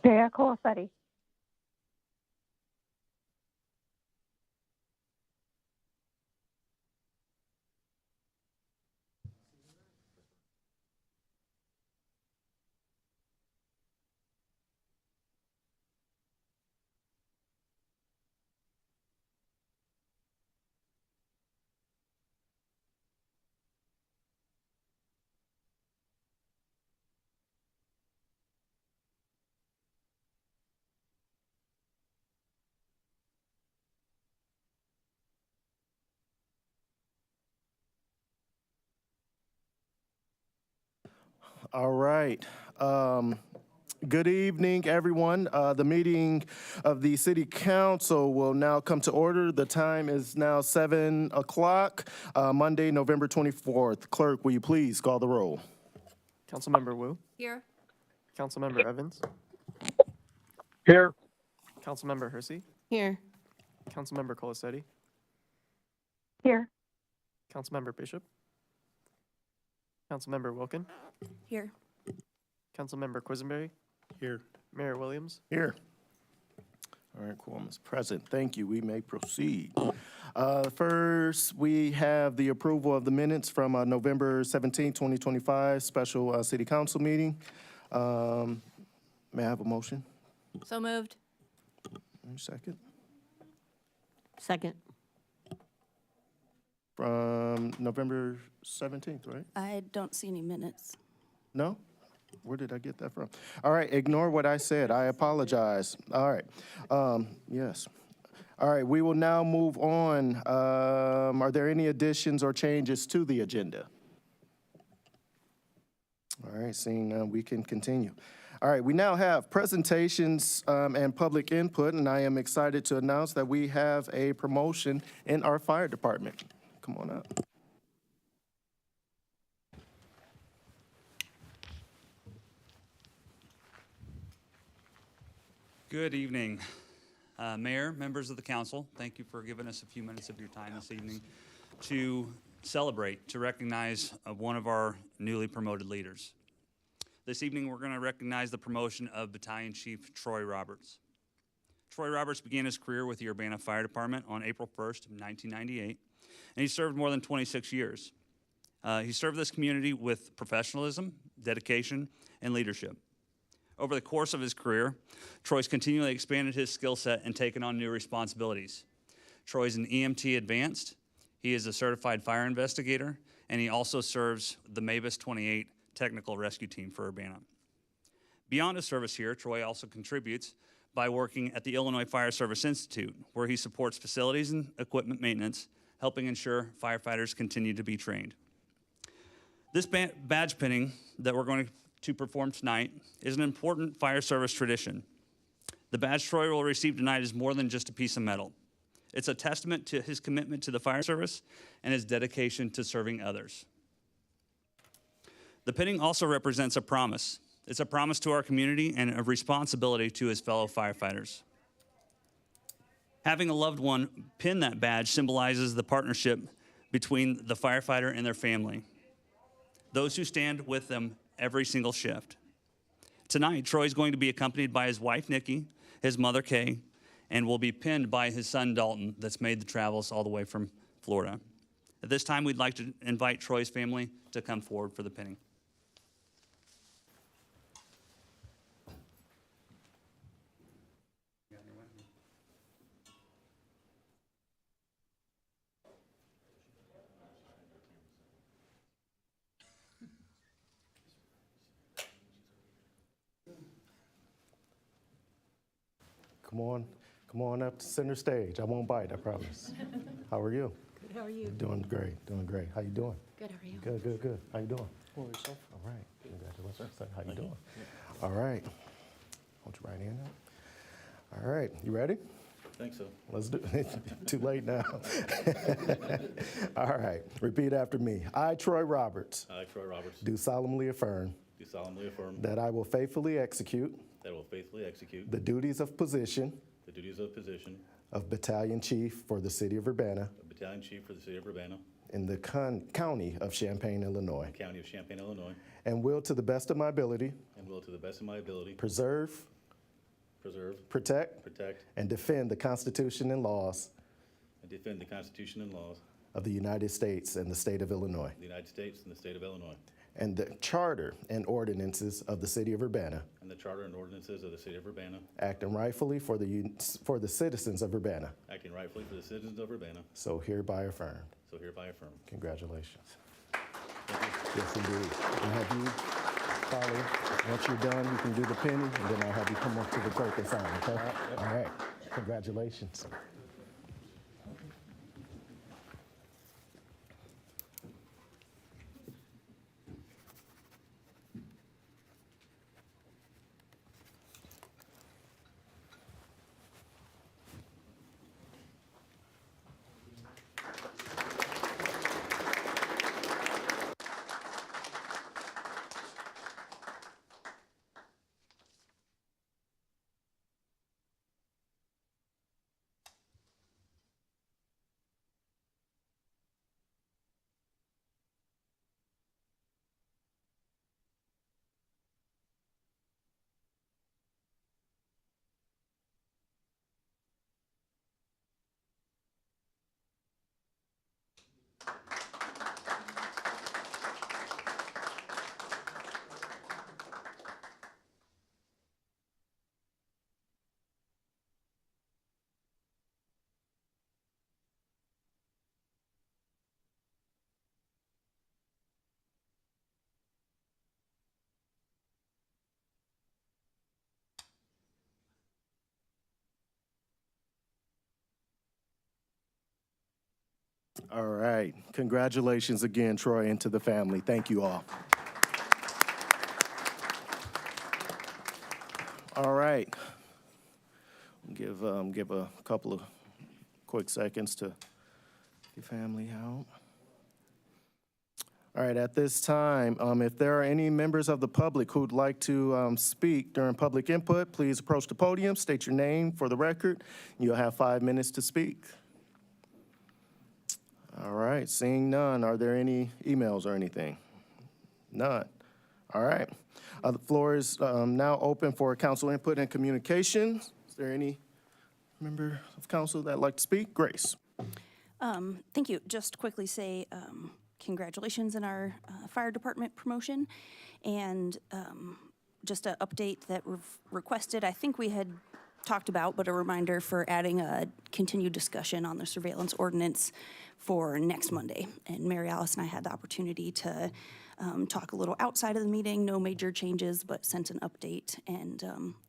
Jaya Kolaseti. All right. Good evening, everyone. The meeting of the City Council will now come to order. The time is now 7 o'clock, Monday, November 24th. Clerk, will you please call the roll? Councilmember Wu, Here. Councilmember Evans, Here. Councilmember Hersey, Here. Councilmember Colasetti, Here. Councilmember Bishop, Councilmember Wilkin, Here. Councilmember Quisenberry, Here. Mayor Williams. Here. All right, quorum is present. Thank you. We may proceed. First, we have the approval of the minutes from November 17, 2025, special City Council meeting. May I have a motion? So moved. Second. Second. From November 17th, right? I don't see any minutes. No? Where did I get that from? All right, ignore what I said. I apologize. All right. Yes. All right, we will now move on. Are there any additions or changes to the agenda? All right, seeing none, we can continue. All right, we now have presentations and public input, and I am excited to announce that we have a promotion in our fire department. Come on up. Good evening, Mayor, members of the council. Thank you for giving us a few minutes of your time this evening to celebrate, to recognize one of our newly promoted leaders. This evening, we're going to recognize the promotion of Battalion Chief Troy Roberts. Troy Roberts began his career with the Urbana Fire Department on April 1st, 1998, and he served more than 26 years. He served this community with professionalism, dedication, and leadership. Over the course of his career, Troy's continually expanded his skill set and taken on new responsibilities. Troy's an EMT advanced, he is a certified fire investigator, and he also serves the MABUS 28 technical rescue team for Urbana. Beyond his service here, Troy also contributes by working at the Illinois Fire Service Institute, where he supports facilities and equipment maintenance, helping ensure firefighters continue to be trained. This badge pinning that we're going to perform tonight is an important fire service tradition. The badge Troy will receive tonight is more than just a piece of metal. It's a testament to his commitment to the fire service and his dedication to serving others. The pinning also represents a promise. It's a promise to our community and a responsibility to his fellow firefighters. Having a loved one pin that badge symbolizes the partnership between the firefighter and their family, those who stand with them every single shift. Tonight, Troy's going to be accompanied by his wife, Nikki, his mother, Kay, and will be pinned by his son, Dalton, that's made the travels all the way from Florida. At this time, we'd like to invite Troy's family to come forward for the pinning. Come on up to center stage. I won't bite, I promise. How are you? Good, how are you? Doing great. How you doing? Good, how are you? Good. How you doing? Well, yourself. All right. Congratulations. How you doing? All right. Hold your right hand up. All right. You ready? I think so. Let's do it. Too late now. All right. Repeat after me. I, Troy Roberts, I, Troy Roberts, do solemnly affirm do solemnly affirm that I will faithfully execute that I will faithfully execute the duties of position the duties of position of Battalion Chief for the City of Urbana of Battalion Chief for the City of Urbana, in the County of Champaign, Illinois, County of Champaign, Illinois, and will, to the best of my ability, and will to the best of my ability preserve, preserve, protect, protect, and defend the Constitution and laws and defend the Constitution and laws of the United States and the state of Illinois, of the United States and the state of Illinois, and the Charter and ordinances of the City of Urbana, and the Charter and ordinances of the City of Urbana, acting rightfully for the citizens of Urbana. acting rightfully for the citizens of Urbana, So hereby affirmed. so hereby affirm. Congratulations. Thank you. Yes, indeed. And have you, Polly, once you're done, you can do the penny, and then I'll have you come up to the clerk and sign, okay? All right. Congratulations. All right. Congratulations again, Troy, and to the family. Thank you all. All right. Give a couple of quick seconds to get family out. All right, at this time, if there are any members of the public who'd like to speak during public input, please approach the podium, state your name for the record. You'll have 5 minutes to speak. All right, seeing none, are there any emails or anything? None. All right. The floor is now open for council input and communication. Is there any member of council that'd like to speak? Grace. Thank you. Just quickly say congratulations on our fire department promotion. And just an update that we've requested, I think we had talked about, but a reminder for adding a continued discussion on the surveillance ordinance for next Monday. And Mary Alice and I had the opportunity to talk a little outside of the meeting, no major changes, but sent an update, and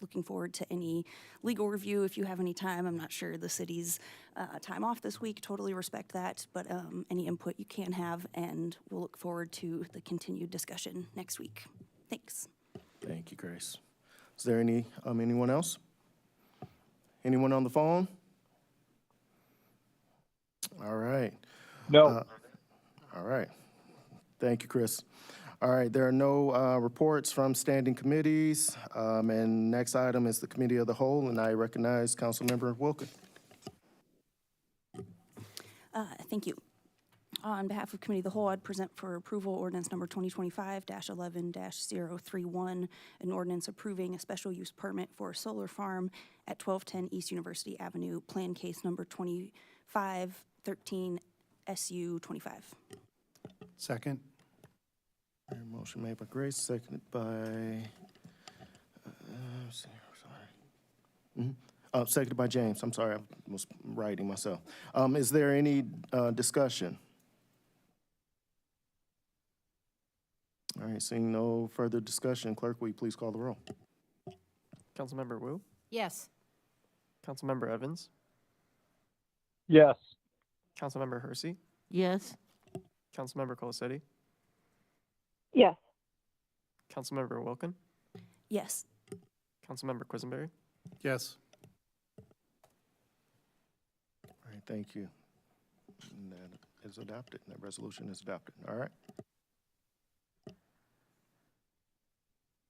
looking forward to any legal review if you have any time. I'm not sure the city's time off this week, totally respect that, but any input you can have, and we'll look forward to the continued discussion next week. Thanks. Thank you, Grace. Is there anyone else? Anyone on the phone? All right. No. All right. Thank you, Chris. All right, there are no reports from standing committees. And next item is the Committee of the Whole, and I recognize Councilmember Wilkin. Thank you. On behalf of Committee of the Whole, I'd present for approval ordinance number 2025-11-031, an ordinance approving a special use permit for a solar farm at 1210 East University Avenue, plan case number 2513 SU 25. Second. Motion made by Grace, seconded by, let's see, sorry. Seconded by James. I'm sorry, I was writing myself. Is there any discussion? All right, seeing no further discussion, clerk, will you please call the roll? Councilmember Wu, Yes. Councilmember Evans, Yes. Councilmember Hersey, Yes. Councilmember Colasetti, Yes. Councilmember Wilkin, Yes. Councilmember Quisenberry, Yes. All right, thank you. And that is adopted, that resolution is adopted, all right?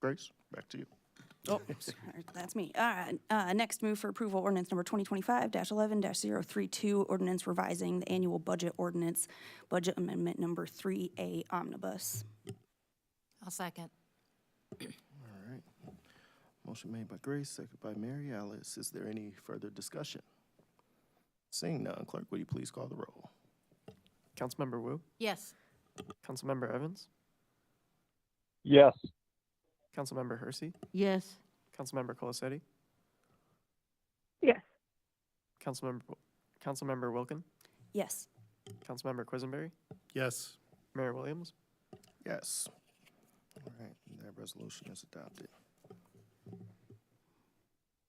Grace, back to you. Oh, sorry, that's me. All right, next, move for approval ordinance number 2025-11-032, ordinance revising the annual budget ordinance, budget amendment number 3A omnibus. I'll second. All right. Motion made by Grace, seconded by Mary Alice. Is there any further discussion? Seeing none, clerk, will you please call the roll? Councilmember Wu, Yes. Councilmember Evans, Yes. Councilmember Hersey, Yes. Councilmember Colacetti, Yes. Councilmember Wilkin, Yes. Councilmember Quisenberry, Yes. Mayor Williams. Yes. All right, that resolution is adopted.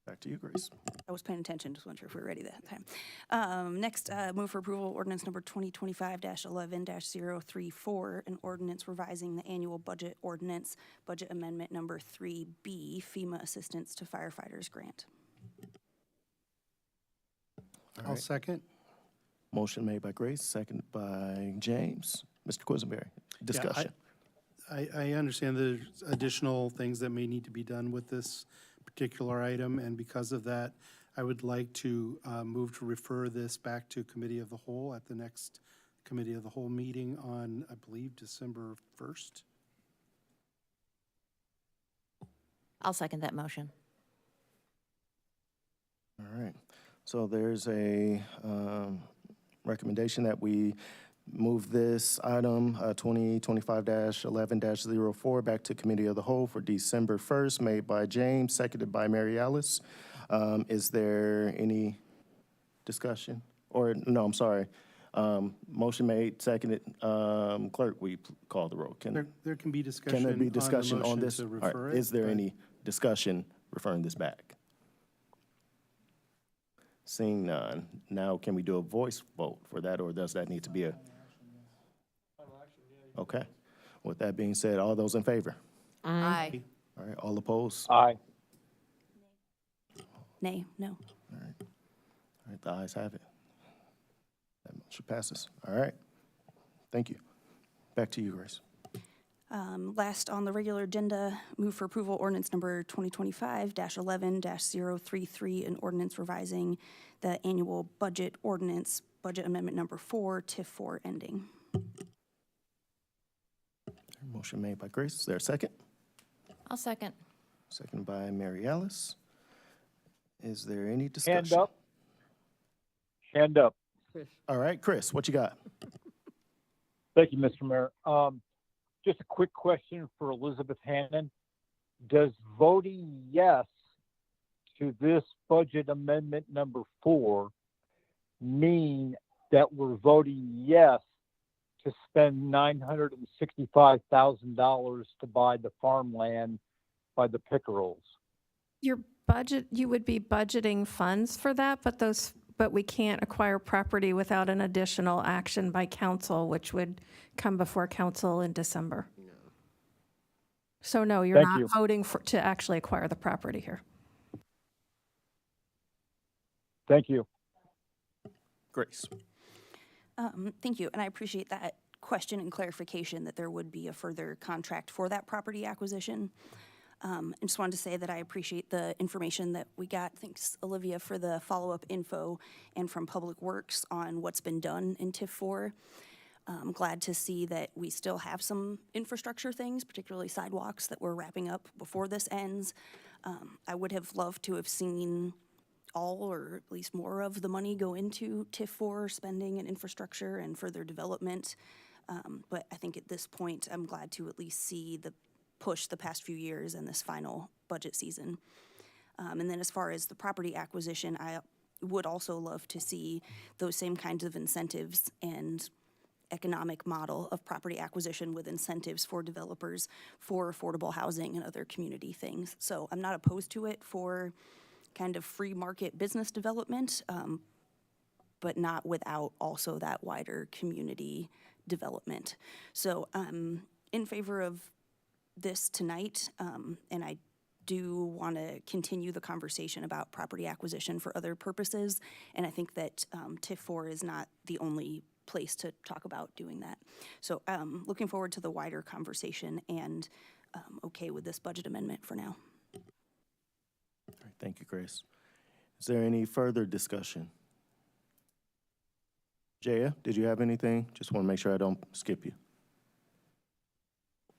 Back to you, Grace. I was paying attention, just wasn't sure if we were ready that time. Next, move for approval ordinance number 2025-11-034, an ordinance revising the annual budget ordinance, budget amendment number 3B, FEMA Assistance to Firefighters Grant. All I'll right. second. Motion made by Grace, seconded by James. Mr. Quisenberry, discussion. I understand there's additional things that may need to be done with this particular item, and because of that, I would like to move to refer this back to Committee of the Whole at the next Committee of the Whole meeting on, I believe, December 1st. I'll second that motion. All right. So there's a recommendation that we move this item 2025-11-04 back to Committee of the Whole for December 1st, made by James, seconded by Mary Alice. Is there any discussion? Or, no, I'm sorry. Motion made, seconded. Clerk, will you call the roll? There can be discussion. Can there be on the discussion on motion this? to All right, refer it, is there but- any discussion referring this back? Seeing none, now can we do a voice vote for that, or does that need to be a? Okay. With that being said, all those in favor? Aye. All right, all opposed? Aye. Nay, no. All right, the ayes have it. That motion passes. All right. Thank you. Back to you, Grace. Last on the regular agenda, move for approval ordinance number 2025-11-033, an ordinance revising the annual budget ordinance, budget amendment number 4, TIF 4 ending. Motion made by Grace. Is there a second? I'll second. Second by Mary Alice. Is there any discussion? Hand up. Hand up. All right, Chris, what you got? Thank you, Mr. Mayor. Just a quick question for Elizabeth Hannon. Does voting yes to this budget amendment number 4 mean that we're voting yes to spend $965,000 to buy the farmland by the Pickerels? Your budget, you would be budgeting funds for that, but we can't acquire property without an additional action by council, which would come before council in December. So no, you're Thank not you. voting to actually acquire the property here. Thank you. Grace. Thank you, and I appreciate that question and clarification that there would be a further contract for that property acquisition. I just wanted to say that I appreciate the information that we got. Thanks, Olivia, for the follow-up info and from Public Works on what's been done in TIF 4. I'm glad to see that we still have some infrastructure things, particularly sidewalks, that we're wrapping up before this ends. I would have loved to have seen all or at least more of the money go into TIF 4 spending and infrastructure and further development. But I think at this point, I'm glad to at least see the push the past few years and this final budget season. And then as far as the property acquisition, I would also love to see those same kinds of incentives and economic model of property acquisition with incentives for developers for affordable housing and other community things. So I'm not opposed to it for kind of free market business development, but not without also that wider community development. So I'm in favor of this tonight, and I do want to continue the conversation about property acquisition for other purposes, and I think that TIF 4 is not the only place to talk about doing that. So looking forward to the wider conversation and okay with this budget amendment for now. All right, thank you, Grace. Is there any further discussion? Jaya, did you have anything? Just want to make sure I don't skip you.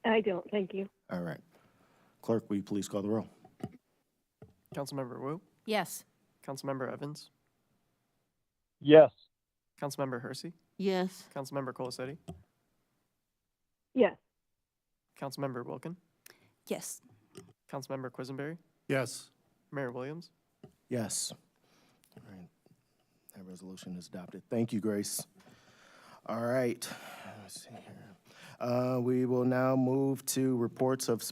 I don't, thank you. All right. Clerk, will you please call the roll? Councilmember Wu, Yes. Councilmember Evans, Yes. Councilmember Hersey, Yes. Councilmember Colacetti, Yes. Councilmember Wilkin, Yes. Councilmember Quisenberry, Yes. Mayor Williams. Yes. All right. That resolution is adopted. Thank you, Grace. All right. Let's see here. We will now move to reports of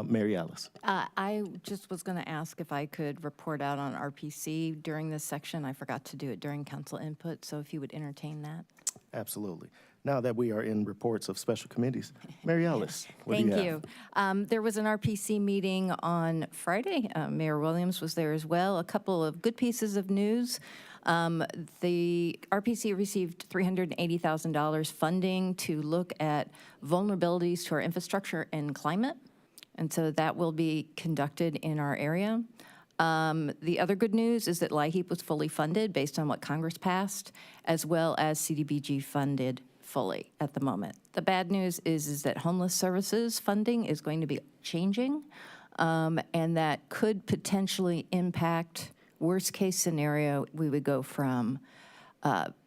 Mary Alice. I just was going to ask if I could report out on RPC during this section. I forgot to do it during council input, so if you would entertain that. Absolutely. Now that we are in reports of special committees, Mary Alice, what do you have? Thank you. There was an RPC meeting on Friday. Mayor Williams was there as well. A couple of good pieces of news. The RPC received $380,000 funding to look at vulnerabilities to our infrastructure and climate. And so that will be conducted in our area. The other good news is that LIHEAP was fully funded based on what Congress passed, as well as CDBG funded fully at the moment. The bad news is that homeless services funding is going to be changing, and that could potentially impact, worst case scenario, we would go from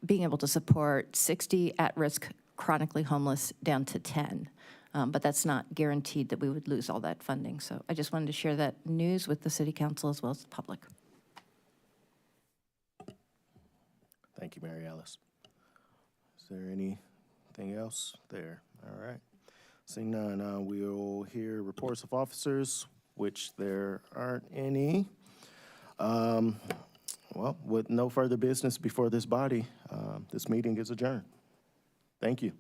being able to support 60 at-risk chronically homeless down to 10. But that's not guaranteed that we would lose all that funding. So I just wanted to share that news with the city council as well as the public. Thank you, Mary Alice. Is there anything else there? All right. Seeing none, we'll hear reports of officers, which there aren't any. Well, with no further business before this body, this meeting is adjourned. Thank you.